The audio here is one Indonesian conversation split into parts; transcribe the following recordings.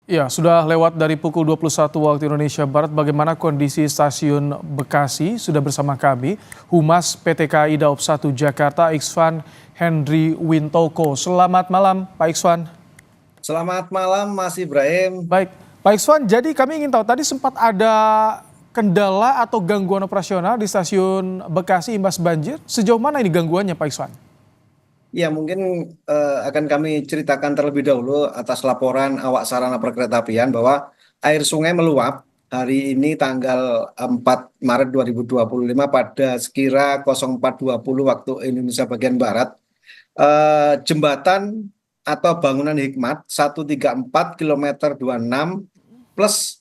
Ya, sudah lewat dari pukul 21 waktu Indonesia Barat. Bagaimana kondisi stasiun Bekasi? Sudah bersama kami, Humas PT KAI Daob 1 Jakarta, Iksvan Henry Wintoko. Selamat malam, Pak Iksvan. Selamat malam Mas Ibrahim. Baik, Pak Iksvan, jadi kami ingin tahu, tadi sempat ada kendala atau gangguan operasional di stasiun Bekasi imbas banjir. Sejauh mana ini gangguannya, Pak Iksvan? Ya mungkin akan kami ceritakan terlebih dahulu atas laporan awak sarana perkeretaapian bahwa air sungai meluap hari ini tanggal 4 Maret 2025 pada sekira 04.20 waktu Indonesia bagian Barat. Jembatan atau bangunan Hikmat 134 kilometer 26 plus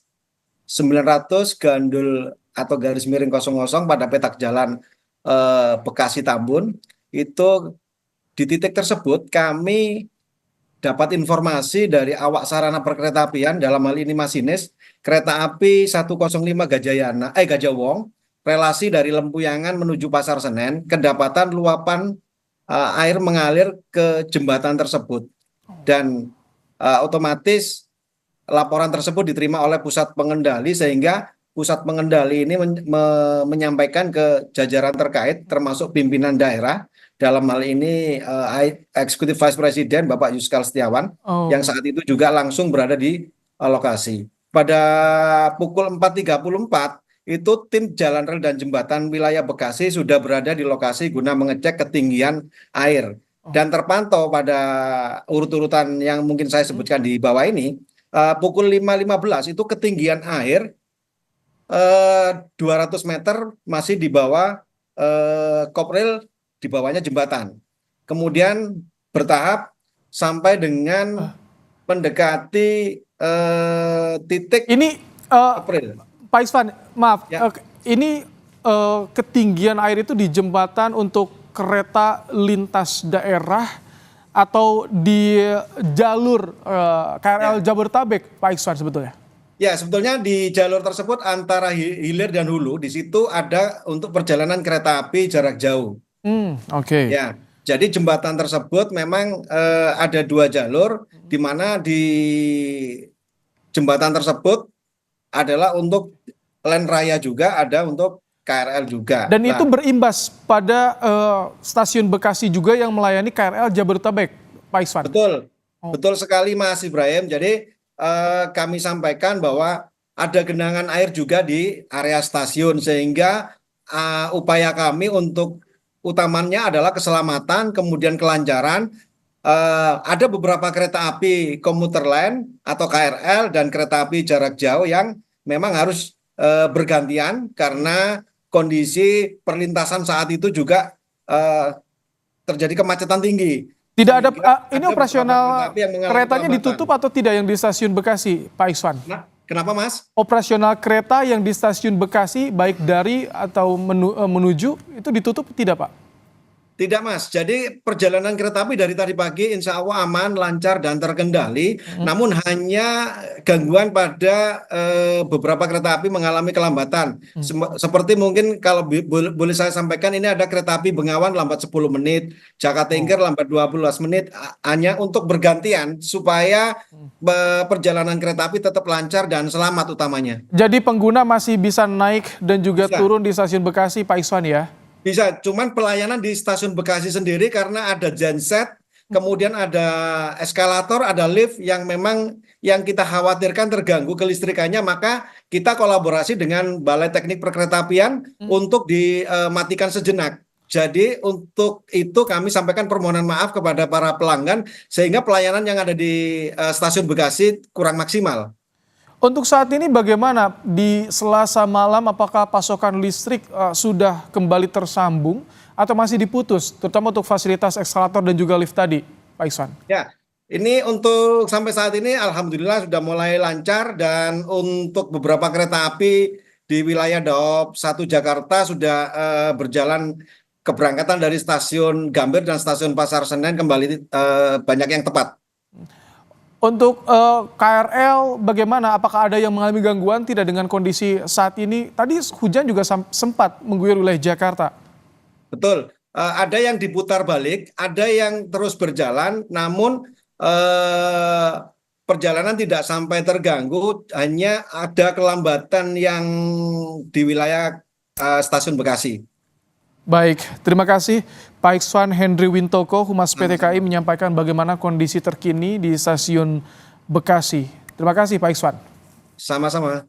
900 gandul atau garis miring 00 pada petak jalan Bekasi Tambun itu. Di titik tersebut kami dapat informasi dari awak sarana perkeretaapian, dalam hal ini masinis kereta api 105 Gajahwong, relasi dari Lempuyangan menuju Pasar Senen, kedapatan luapan air mengalir ke jembatan tersebut. Dan otomatis laporan tersebut diterima oleh pusat pengendali, sehingga pusat pengendali ini menyampaikan ke jajaran terkait termasuk pimpinan daerah, dalam hal ini Executive Vice President Bapak Yuskal Setiawan, yang saat itu juga langsung berada di lokasi. Pada pukul 4.34 itu tim jalan rel dan jembatan wilayah Bekasi sudah berada di lokasi guna mengecek ketinggian air. Dan terpantau pada urut-urutan yang mungkin saya sebutkan di bawah ini, pukul 5.15 itu ketinggian air 200 meter masih di bawah kopril, di bawahnya jembatan. Kemudian bertahap sampai dengan mendekati titik Ini April. Pak Iksvan, maaf, Ya. ini ketinggian air itu di jembatan untuk kereta lintas daerah atau di jalur KRL Jabodetabek, Pak Iksvan sebetulnya? Ya, sebetulnya di jalur tersebut antara hilir dan hulu, di situ ada untuk perjalanan kereta api jarak jauh. Oke. Ya, jadi jembatan tersebut memang ada dua jalur, di mana di jembatan tersebut adalah untuk len raya juga, ada untuk KRL juga. Dan itu Nah, berimbas pada stasiun Bekasi juga yang melayani KRL Jabodetabek, Pak Iksvan? betul, Oh. betul sekali Mas Ibrahim. Jadi kami sampaikan bahwa ada genangan air juga di area stasiun, sehingga upaya kami untuk utamanya adalah keselamatan, kemudian kelancaran. Ada beberapa kereta api komuter lain atau KRL dan kereta api jarak jauh yang memang harus bergantian karena kondisi perlintasan saat itu juga terjadi kemacetan tinggi. Tidak ada, Sehingga ini ada beberapa operasional kereta api yang mengalami keretanya pelambatan. ditutup atau tidak yang di stasiun Bekasi, Pak Iksvan? Nah, kenapa Mas? Operasional kereta yang di stasiun Bekasi, baik dari atau menuju, itu ditutup tidak, Pak? Tidak Mas, jadi perjalanan kereta api dari tadi pagi insya Allah aman, lancar dan terkendali. Namun hanya gangguan pada beberapa kereta api mengalami kelambatan. Seperti mungkin kalau boleh saya sampaikan, ini ada kereta api Bengawan lambat 10 menit, Jakarta Tingkir lambat 12 menit, hanya untuk bergantian supaya perjalanan kereta api tetap lancar dan selamat utamanya. Jadi pengguna masih bisa naik dan juga Bisa. turun di stasiun Bekasi, Pak Iksvan ya? Bisa, cuman pelayanan di stasiun Bekasi sendiri karena ada genset, kemudian ada eskalator, ada lift yang memang yang kita khawatirkan terganggu kelistrikannya, maka kita kolaborasi dengan Balai Teknik Perkeretaapian untuk dimatikan sejenak. Jadi untuk itu kami sampaikan permohonan maaf kepada para pelanggan sehingga pelayanan yang ada di stasiun Bekasi kurang maksimal. Untuk saat ini bagaimana di Selasa malam, apakah pasokan listrik sudah kembali tersambung atau masih diputus, terutama untuk fasilitas eskalator dan juga lift tadi, Pak Iksvan? Ya, ini untuk sampai saat ini alhamdulillah sudah mulai lancar, dan untuk beberapa kereta api di wilayah Daob 1 Jakarta sudah berjalan keberangkatan dari stasiun Gambir dan stasiun Pasar Senen kembali banyak yang tepat. Untuk KRL bagaimana? Apakah ada yang mengalami gangguan tidak dengan kondisi saat ini? Tadi hujan juga sempat mengguyur wilayah Jakarta. Betul. Ada yang diputar balik, ada yang terus berjalan, namun perjalanan tidak sampai terganggu, hanya ada kelambatan yang di wilayah stasiun Bekasi. Baik, terima kasih Pak Iksvan Henry Wintoko, Humas PT KAI menyampaikan bagaimana kondisi terkini di stasiun Bekasi. Terima kasih Pak Iksvan. Sama-sama.